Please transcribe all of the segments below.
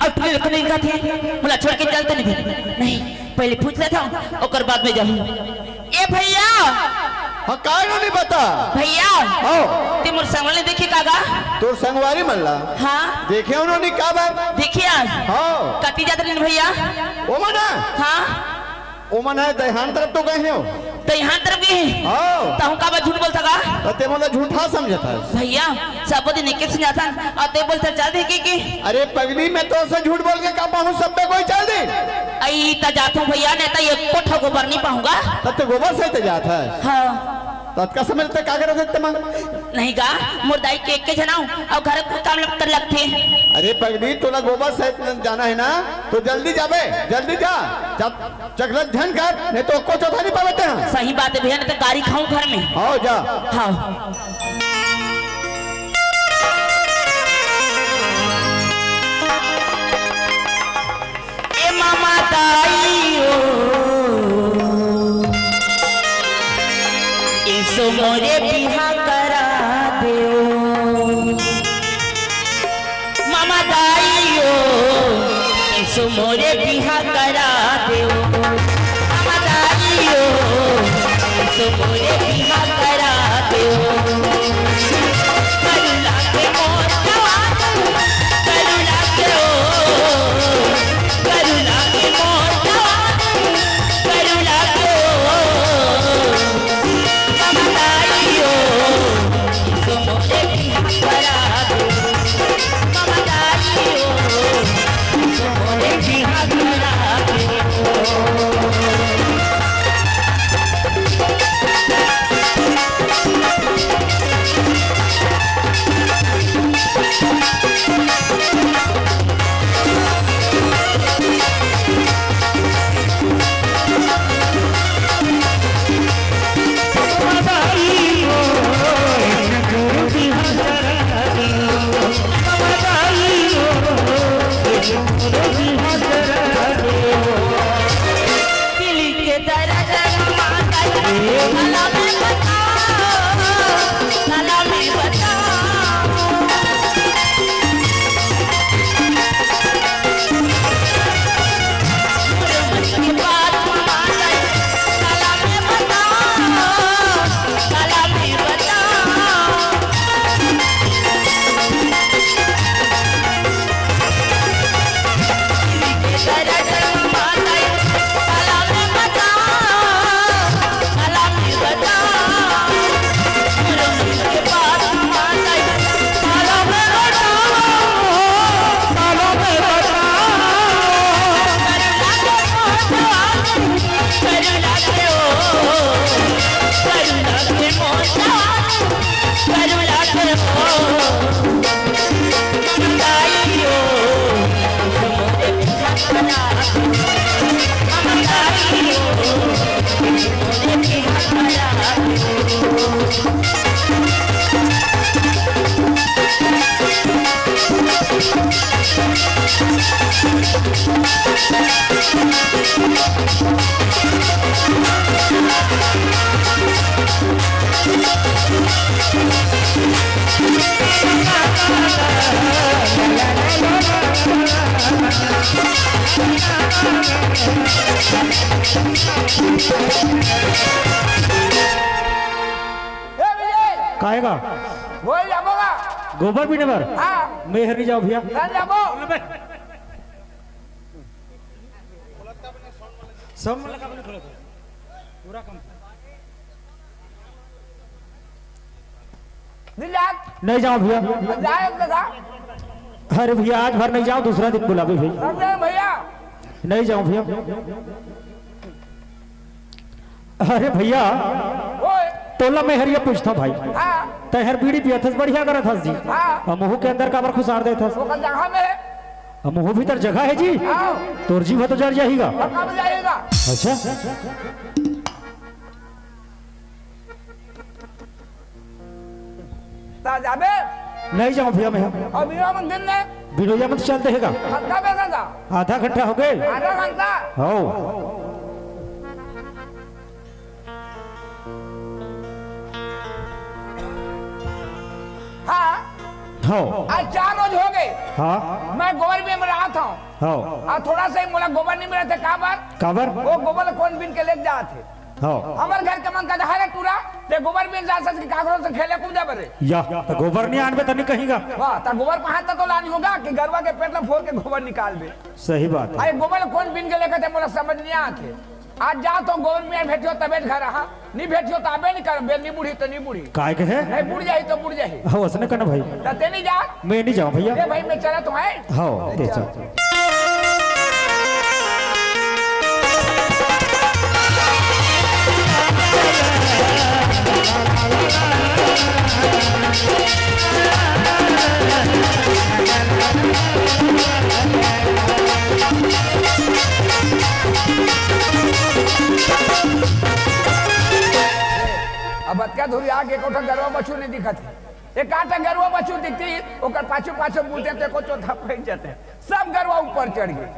अब फिर रखने का थे बोला छोड़ के चलते नहीं पहले पूछ लेता हूँ और बाद में जाऊँ। ए भैया हाँ काय नहीं बता भैया हो ते मोर संगवारी देखी कागा तोर संगवारी मल्ला हाँ देखे उन्होंने का बात देखिए आज हाँ कटी जाते नहीं भैया ओ मना हाँ ओ मना है दहान तरफ तो गए हो तो यहाँ तरफ गए हाँ ताहू का बात झूठ बोलता का ते मोला झूठा समझता है भैया सब दिन एक समझाता और ते बोलता चल दे की अरे पगली मैं तो से झूठ बोल के का पाऊँ सब पे कोई चल दे आई ता जाता हूँ भैया नहीं तो ये कोठा गोबर नहीं पाऊंगा तब तो गोबर से ते जाता है हाँ तत्का समय तक का कर सकते मां नहीं गा मुर्दाई के के जनाऊं और घर को काम लगते अरे पगली तोला गोबर से जाना है ना तो जल्दी जाबे जल्दी जा चकलत झन कर नहीं तो को चौथा नहीं पावते हैं सही बात है भैया नहीं तो गाड़ी खाऊं घर में आओ जा हाँ ए मामा ताई इसो मोरे बिहा करा देओ मामा दाइयो इसो मोरे बिहा करा देओ मामा दाइयो इसो मोरे बिहा करा देओ करुणा के मोर जवान करुणा के ओ करुणा के मोर जवान करुणा के काहेगा बोल जाबोगा गोबर भी नबर हाँ मैं हर नहीं जाओ भैया चल जाबो सब लगा अपने खोलो पूरा कम दिलाक नहीं जाओ भैया जाए लगा अरे भैया आज भर नहीं जाओ दूसरा दिन बुलावे भैया समझे भैया नहीं जाओ भैया अरे भैया ओए तोला मैं हरिया पूछता भाई हाँ तहर बीड़ी पिया था बढ़िया करा था जी हाँ मुंह के अंदर काबर खुसार दे था वो कल जगह में है मुंह भीतर जगह है जी हाँ तोर जीव तो जर जाएगा कब जाएगा अच्छा ता जाबे नहीं जाऊं भैया मैं और बिना मंदिर ने बिनोया मत चलते हैगा घंटा पे घंटा आधा घंटा हो गए आधा घंटा हो हाँ हाँ आज 4 रोज हो गए हाँ मैं गोबर में रहा था हाँ और थोड़ा सा ही मोला गोबर नहीं मिला था काबर काबर वो गोबर कौन बिन के ले जा थे हाँ हमारे घर के मन का हरे टूरा ते गोबर बिन जा सके कागरों से खेले कूदा बरे या तो गोबर नहीं आनबे तो नहीं कहेगा। वाह ता गोबर कहां तक तो लानी होगा कि गरवा के पेट में फोड़ के गोबर निकाल दे। सही बात है। अरे गोबर कौन बिन के लेकर थे मोला समझ नहीं आते। आज जा तो गोबर में भेटियो तबे घर रहा नहीं भेटियो तो आबे नहीं कर बे नहीं बुढ़ी तो नहीं बुढ़ी काय के है नहीं बुढ़ जाही तो बुढ़ जाही हाँ उसने कहना भाई तते नहीं जा मैं नहीं जाऊँ भैया। ए भाई मैं चला तो है हाँ ते चल अब अतका धुरी आगे कोठा गरवा बच्चू नहीं दिखत है एक आटा गरवा बच्चू दिखती ओकर पाछू पाछू बोलते ते को चौथा फेंक जाते सब गरवा ऊपर चढ़ गए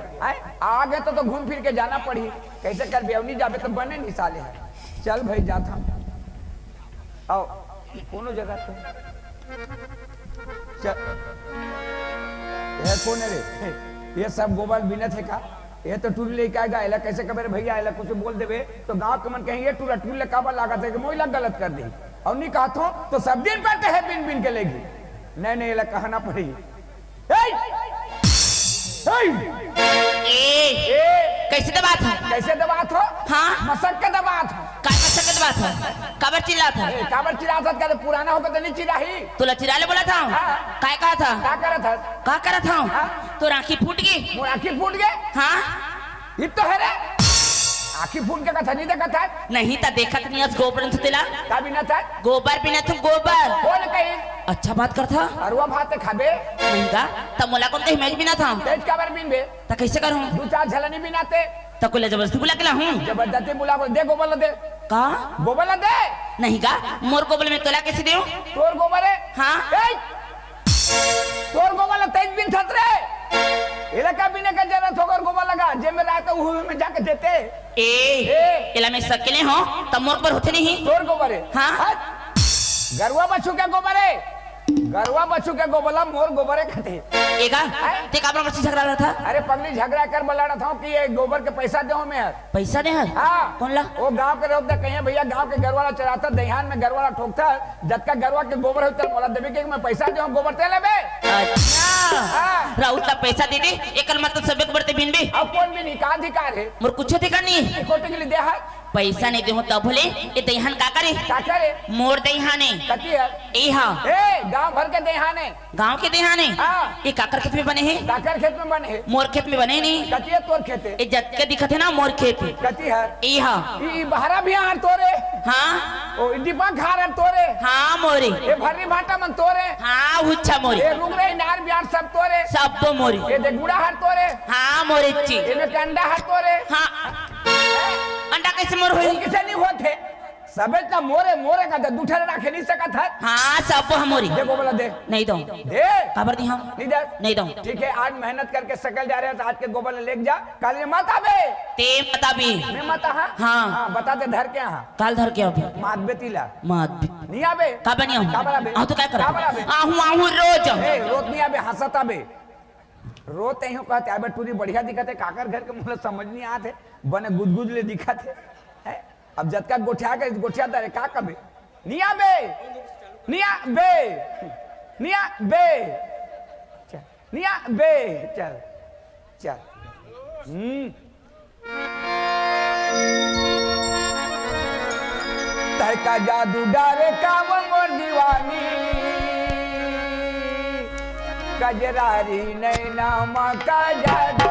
आगे तो घूम फिर के जाना पड़ी कैसे कर बेवनी जाबे तो बने नहीं साले है चल भाई जाता आओ कोनो जगह पे चल ये कौन है रे ये सब गोबर बिनत है का ये तो टूल लेके आएगा एला कैसे कबे भैया एला कुछ बोल देवे तो गांव के मन कहेंगे टूला टूल ले काबा लागत है कि मोइला गलत कर दी और नहीं कहा तो सब दिन बैठे है बिन बिन के लेगी नहीं नहीं एला कहना पड़ी कैसे दबात है कैसे दबात हो हाँ मसक के दबात हो काय मसक के दबात है काबर चिल्लात है काबर चिल्लात था पुराना होकर तो नहीं चिल्लाही तोला चिल्लाले बोला था हाँ। काय कहा था क्या करत था का करा था हाँ। तो आंखी फूट गई मोर आँखी फूट गए हाँ ये तो है रे आँखी फूट के कथा नहीं देखा था नहीं था देखत नहीं आज गोबर से तेला का बिना था गोबर बिना तुम गोबर कौन कही अच्छा बात करता अरुआ भात खाबे नहीं का तब मोला कौन कहीं मैं बिना था तेज काबर बिन बे तो कैसे करूं 2-4 झलनी बिनाते तो कोई जबरदस्ती बुला के ला हूं जबरदस्ती बुला को दे गोबर दे का गोबर दे नहीं का मोर गोबर में तोला कैसे देऊं तोर गोबर है हाँ तोर गोबर तेज बिन थत रे इलाका बिने का जरा थोकर गोबर लगा जे में रात हुए में जाके देते ए इला में सकेले हो तब मोर पर होते नहीं तोर गोबर है हाँ गरवा बच्चू के गोबर है गरवा बच्चू के गोबला मोर गोबर है खाते एगा ते काबर मछली झगड़ा रहा था अरे पगली झगड़ा कर बला रहा था कि ये गोबर के पैसा दो मैं पैसा दे हाँ कौन ला वो गांव के रोक दे कहीं भैया गांव के गरवाला चराता दहियान में गरवाला ठोकता जब का गरवा के गोबर होता मोला देवी के मैं पैसा दे गोबर ते लेबे अच्छा हाँ। राउत ला पैसा दे दे एकर मतलब सबे के बरते बिन बे अब कौन भी नहीं का अधिकार है मोर कुछ अधिकार नहीं कोटे के लिए दे हाथ पैसा नहीं देहूं तब भले ये दहिहान का करे का करे मोर दहिहाने कती है ए हाँ ए गांव भर के दहियाने गांव के दहिहाने हाँ। ये काकर खेत में बने हैं काकर खेत में बने है मोर खेत में बने नहीं कती है तोर खेत है ये जत के दिखत है ना मोर खेत कती है ए हाँ ई बहरा भी हार तोरे हाँ ओ डिपा खार तोरे हाँ मोरे ये भर्री भाटा मन तोरे हाँ हुच्छा मोरे ये रुक रहे नार बिहार सब तोरे सब तो मोरी ये देगुड़ा हार तोरे हाँ मोरे ची ये में कंडा हार तोरे हाँ अंडा कैसे मोर वो हुई किसे नहीं होते सबे तो मोरे मोरे का दे दूठे रखे नहीं सका था हाँ सब हमारी देखो बोला दे नहीं दो दे खबर दी हम नहीं दे नहीं दो ठीक है आज मेहनत करके सकल जा रहे हैं तो आज के गोबर लेके जा कल ये माता बे ते बता भी मैं माता हाँ हाँ। बता दे धर के यहाँ काल धर के अभी मात बेतीला मत नहीं आबे का बनी हूं का बना बे आ तो क्या कर का बना बे आहू रोज ए रोत नहीं आबे हंसता बे रोते ही कहते आबे टूरी बढ़िया दिखते काकर घर के मुझे समझ नहीं आते बने गुदगुद ले दिखते अब जत का गोठिया के गोठिया दरे का कबे निया बे निया बे निया बे चल निया बे चल चल तय का जादू डारे काम मोर दीवानी कजरारी नैना माँ का जादू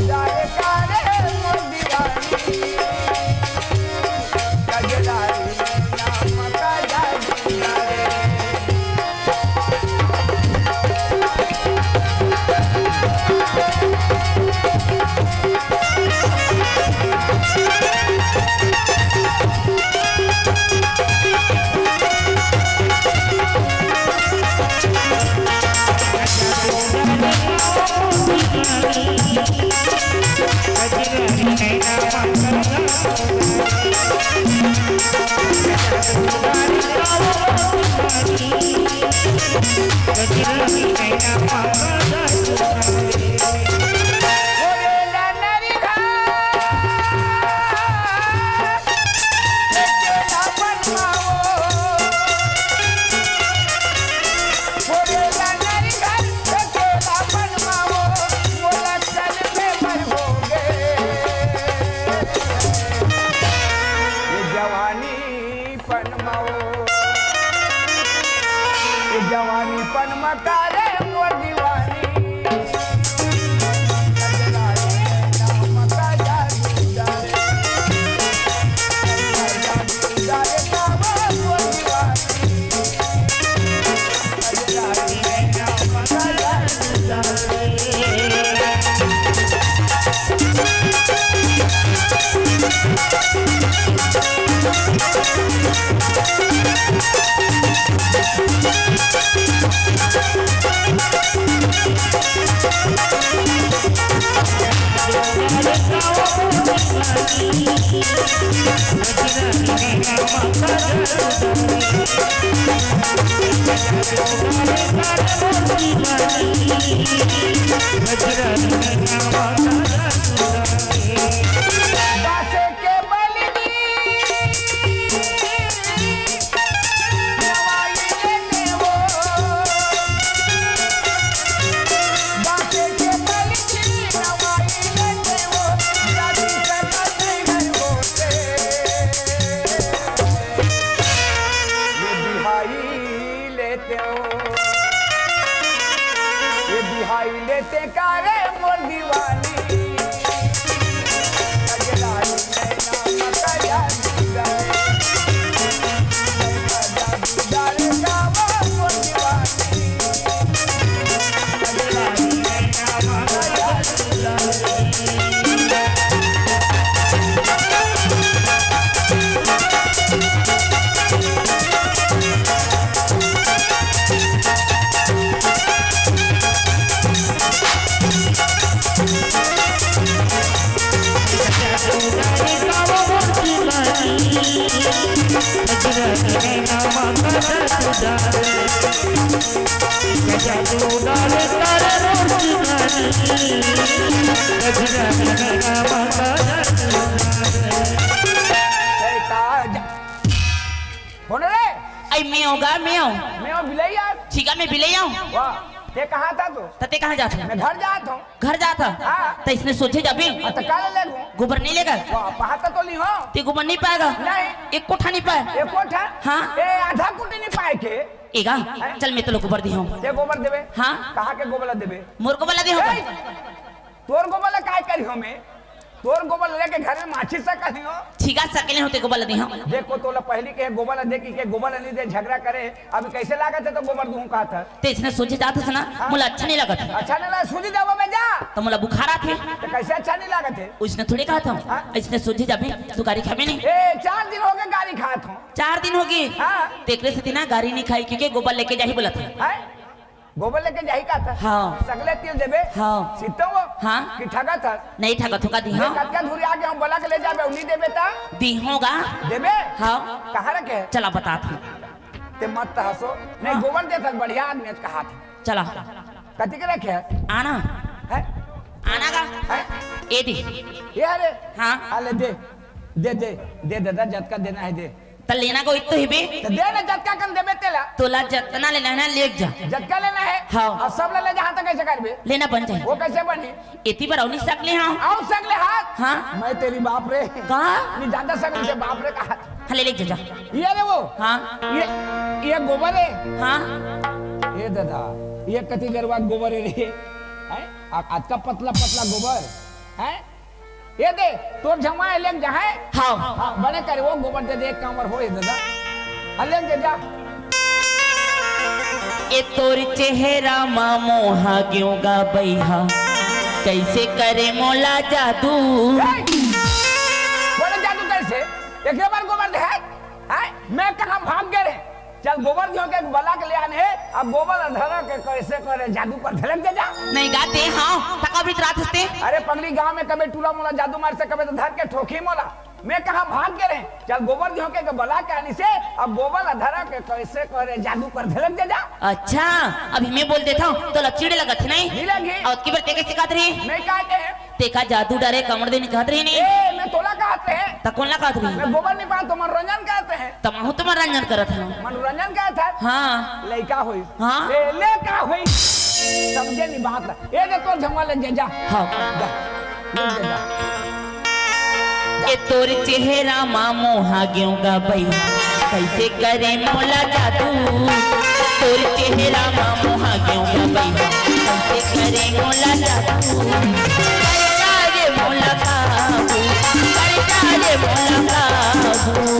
डारे गजरानी नैना मांगा जादूदारे ओरे नरी घाट केला बनवाओ ओरे नरी घाट केला बनवाओ मोला चल में मरहोगे ये जवानी पनमाओ ये जवानी पनमकारे मोर दीवानी बासे के बलिनी नवाई लेते वो बासे के बलिनी नवाई लेते वो दादी से करते घर होते ये बिहाई लेते हो ये बिहाई लेते कारे मोर दीवानी आई मैं होगा मैं बिलाई यार ठीक है मैं भी ले आऊं वाह ते कहाँ था तू तते कहाँ जाता मैं घर जाता हूँ घर जाता हाँ। तो इसने सोचे जब भी तो काले ले लूँ गोबर नहीं लेगा वाह पहाता तो ली हो ते गोबर नहीं पाएगा नहीं एक कोठा नहीं पाए एक कोठा हाँ। ए आधा कुटी नहीं पाए के एगा चल मैं तो लोग गोबर दी हूँ ते गोबर देबे हाँ। कहाँ के गोबर देबे मोर को बोला दी हूँ ए, तोर गोबर काय करी हो मैं तोर गोबर लेके घर में माछी से करी हो छिगा सकले होते गोबर दी हूँ देखो तोला पहली के गोबर दे के गोबर नहीं दे झगड़ा करे अब कैसे लागत है तो गोबर दूं कहा था तो इसने सोचे जाता था ना मुला अच्छा नहीं लगा था अच्छा नहीं लगा सूजी दवा में जा तो मुला बुखार आते तो कैसे अच्छा नहीं लागत है उसने थोड़ी कहा था हाँ। इसने सोचे जब भी तू गाड़ी खावे नहीं ए 4 दिन हो गए गाड़ी खात हूँ 4 दिन होगी हाँ। तेरे से ना गाड़ी नहीं खाई क्योंकि गोबर लेके जा ही बोला था है गोबर लेके जाही का था हाँ। सगले तिल देबे हाँ। सीतो वो हाँ। कि ठगा था नहीं ठगा थुका दी हाँ कत्या धुरी आगे हम बोला के ले जाबे उन्हीं देबे ता दी होगा देबे हाँ कहाँ रखे चला बता था ते मत हंसो नहीं गोबर दे था बढ़िया आदमी कहा था चला कति के रखे आना है आना का है ए दी ये अरे हाँ अले दे दे दे दे दादा झटका देना है दे तो लेना को इतो ही बे तो दे ना झटका कर देबे तेला तोला जितना लेना है ना ले जा झटका लेना है हाँ। और सब ले जहाँ तक कैसे करबे लेना बन जाए वो कैसे बनी इतनी बार नहीं सकले हाँ आओ सगले हाथ हाँ मैं तेरी बाप रे कहा नहीं ज्यादा सगले से बाप रे कहा हाँ ले जा ये रे वो हाँ ये गोबर है हाँ ये दादा ये कति गरवा गोबर है रे हैं आज का पतला पतला गोबर है ये दे तोर जमाए लेक जहाँ हाँ हाँ बने करे वो गोबर दे दे एक कामर हो ये दादा अलेक दे जा ए तोर चेहरा मोहा क्यों गा बैहा कैसे करे मोला जादू बोले जादू कैसे एक बार गोबर दे हैं मैं कहाँ भाग गए रे चल गोबर दियो के बला के ले आने है अब गोबर अंधेरा के कैसे करे जादू पर धड़क दे जा नहीं गाते हाँ थका भी रात हंसते अरे पगली गांव में कभी टूला मोला जादू मार से कभी तो धर के ठोकी मोला मैं कहा भाग के रहे चल गोबर जो के बला के आनी से अब गोबर अधरा के कैसे करे जादू कर धलक दे जा। अच्छा अभी मैं बोल देता हूँ तो लकीड़े लगत नहीं नहीं लगी और की बार तेके सिखात रही मैं कहते हैं तेका जादू डरे कमर देने कहत रही नहीं ए मैं तोला कहते हैं तकोन ला कहत रही मैं गोबर नहीं पा तो मनोरंजन कहते हैं तमाहू तो मनोरंजन करत हूँ मनोरंजन कहता है हाँ लड़का हुई हाँ लड़का हुई समझे नहीं बात ये दे तो झमा लग जा हाँ जा लग जा ये तोर चेहरा मामो हागियों का भैया कैसे करे मोला जादू तोर चेहरा मामो हागियों का भैया कैसे करे मोला जादू कर जा रे मोला काबू कर जा रे मोला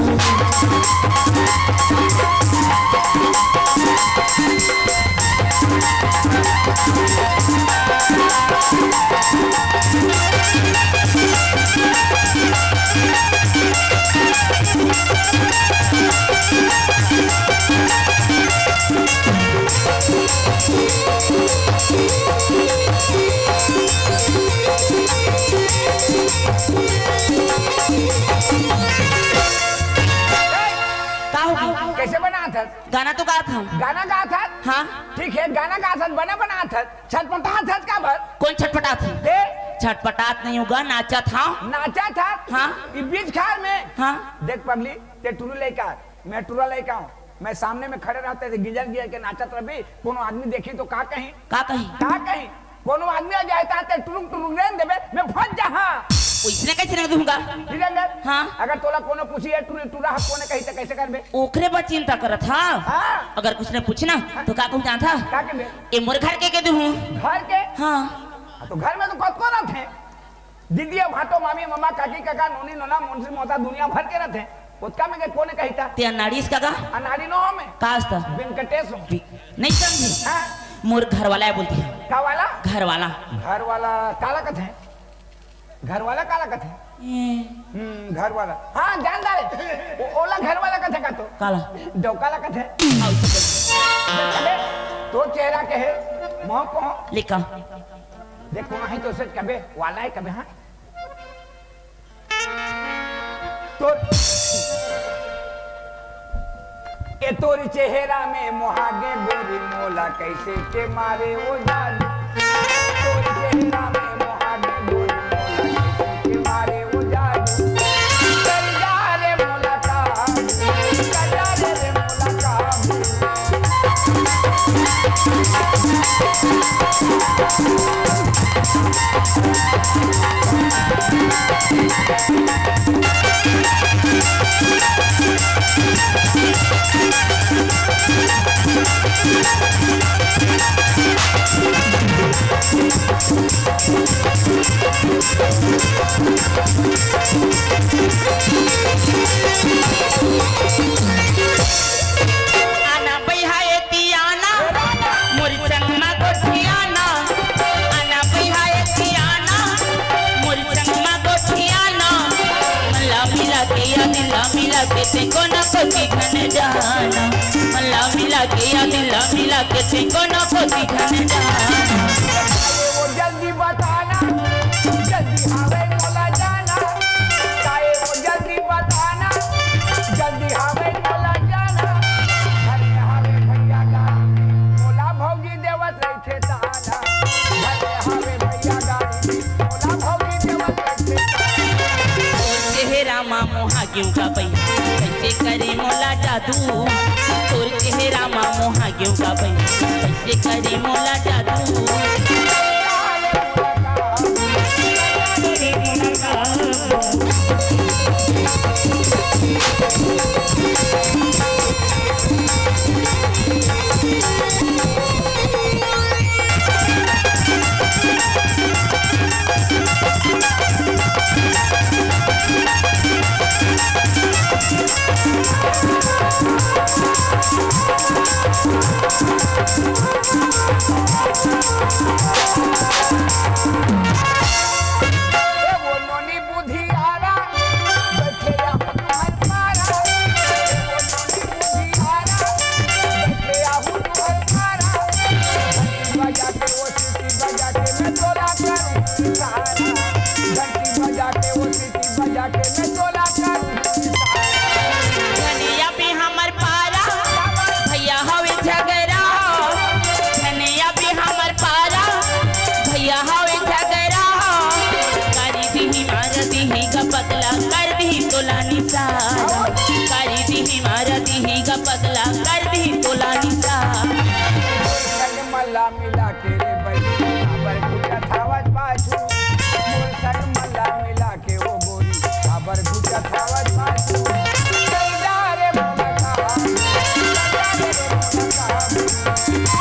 काबू कैसे बना था गाना तो गा था गाना गा था हाँ ठीक है गाना गा था बना था छटपटा था का भर कौन छटपटा था दे छटपटात नहीं होगा नाचा था नाचा था हाँ इस बीच खार में हाँ देख पगली ते टुरू लेकर मैं टुरा लेकर हूँ मैं सामने में खड़े रहते थे गिजर गिजर के नाचत रही कोनो आदमी देखी तो का कहीं कोनो आदमी आ जाए ता टुरुक टुरुक रेन देबे मैं फंस जहा इसने कैसे नहीं दूंगा हाँ अगर तोला कोनो पूछी है टुरा हक कोने कही तो कैसे करबे ओखरे पर चिंता करत था हाँ अगर कुछ ने पूछना तो का कहूं था का के ये मोर घर के दूं घर के हाँ तो घर में तो कत को रहते हैं दीदी भाटो मामी मामा काकी काका नोनी नोना मुंशी मोता दुनिया भर के रहते हैं उसका में कोने कही था ते अनाड़ी इसका का अनाड़ी नो में कास्ता वेंकटेश नहीं समझी हां मोर घर वाला है बोलती है का वाला घर वाला काला कथ है घर वाला काला कथ है घर वाला हाँ जान डाले ओला घर वाला कथ का तो काला डोकाला कथ है तो चेहरा के है मोह को लिखा देखो है तो सच कबे वाला है कबे हाँ तो ए तोरी चेहरा में मोहागे गोरी मोला कैसे के मारे वो जादू तोरी चेहरा में मोहागे गोरी मोला कैसे के मारे वो जादू कर जा रे मोला काबू कर जा रे मोला आना बिहाए तियाना मोर संगमा गोठियाना आना बिहाए तियाना मोर संगमा गोठियाना मला मिला के या दिला मिला के ते को न कोई घन जाना मला मिला के या दिला मिला के ते को न कोई घन जाना वो जल्दी बताना जल्दी हावे मोला जाना काए वो जल्दी बताना जल्दी हावे मोला जाना घर में हावे भैया गाड़ी मोला भौजी देवत रहे ताना घर में हावे भैया गाड़ी मोला भौजी देवत रहे ताना चेहरा मामो हागियों का भैया कैसे करे मोला जादू तोर चेहरा मामो हागियों का भैया कैसे करे मोला जादू Thank you. मिला के रे बड़ी काबर गुटा थावत पाछू मोर संग मला मिला के वो गोरी काबर गुटा थावत पाछू कैदा रे मोनका कैदा रे मोनका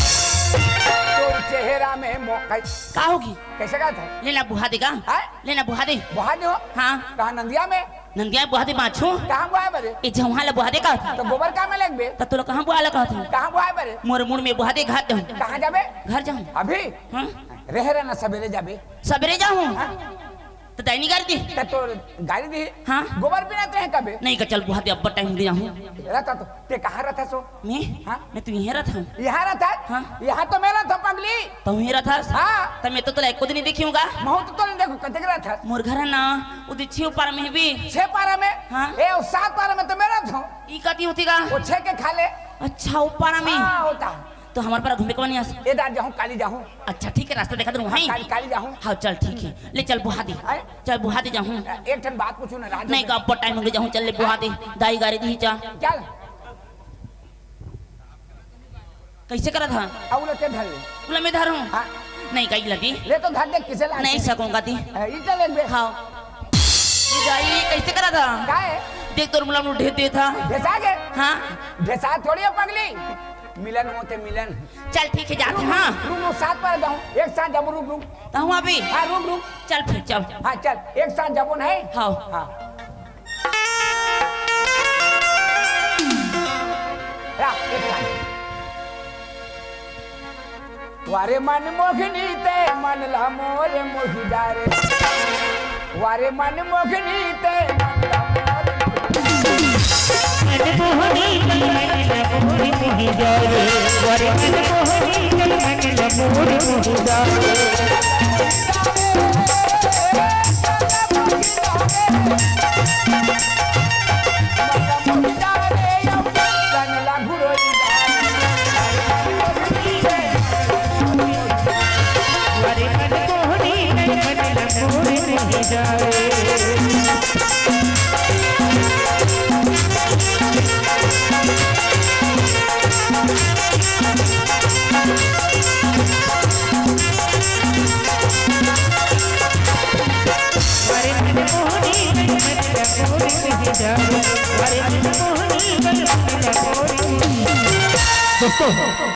तोर चेहरा में मोका का होगी कैसे का था लेना बुहा देगा हाँ? लेना बुहा दे वहां जो हाँ कहा नंदिया में नंदिया बुहा दे बाछू कहाँ बुआ है बरे ए जहाँ ला बुहा दे का तो गोबर का में लग बे त तोला कहाँ बुहा ला कहत कहाँ बुआ है बरे मोर मुड़ में बुहा दे घाट जाऊं कहाँ जाबे घर जाऊं अभी हाँ रह रहे ना सवेरे जाबे सवेरे जाऊं तो दैनी कर दी ते तो गाड़ी दी हाँ गोबर बिना तो है कबे नहीं का चल बुहा दे अब टाइम दे जाऊं रहता तो ते कहाँ रहता सो मैं हाँ? मैं तू यहीं रहता हूँ यहाँ रहता हाँ? यहाँ तो मेरा था पगली तो यहीं रहता हाँ तो मैं तो तोला एको दिन नहीं देखियूंगा महू तो नहीं देखो कते रहता मोर घर है ना उदी छियो पार में भी 6 पारा में हाँ? ए 7 पारा में तो मेरा था ई कती होती का वो 6 के खा ले अच्छा वो पारा में हाँ होता तो हमारे पास घूमे कौन नहीं आ ए दाद जाऊँ काली जाऊँ अच्छा ठीक है रास्ता देखा दूँ वहीं काली जाऊँ हाँ चल ठीक है ले चल बुहा दे आए? चल बुहा दे जाऊँ एक ठन बात पूछू ना राज नहीं का अब टाइम हो गया जाऊँ चल ले बुहा दे दाई गाड़ी दी जा चल कैसे करा था अउले ते धर ले बोला मैं धरूँ हाँ नहीं कहीं लगी ले तो धर दे किसे ला नहीं सकूंगा दी ई चल ले हाँ ये दाई कैसे करा था का है देख तो मुला मुझे ढेर दे था ढेसा के हाँ ढेसा थोड़ी है पगली मिलन होते मिलन चल ठीक है जाते हाँ रुक 7 पारा जाऊँ एक साथ जब रुक तो हूँ अभी हाँ रुक चल फिर चल हाँ चल एक साथ जब है हाँ हाँ रा एक साथ वारे मन मोहिनी ते मन ला मोर मोहिदारे वारे मन मोहिनी ते मन ला मोर दोस्तों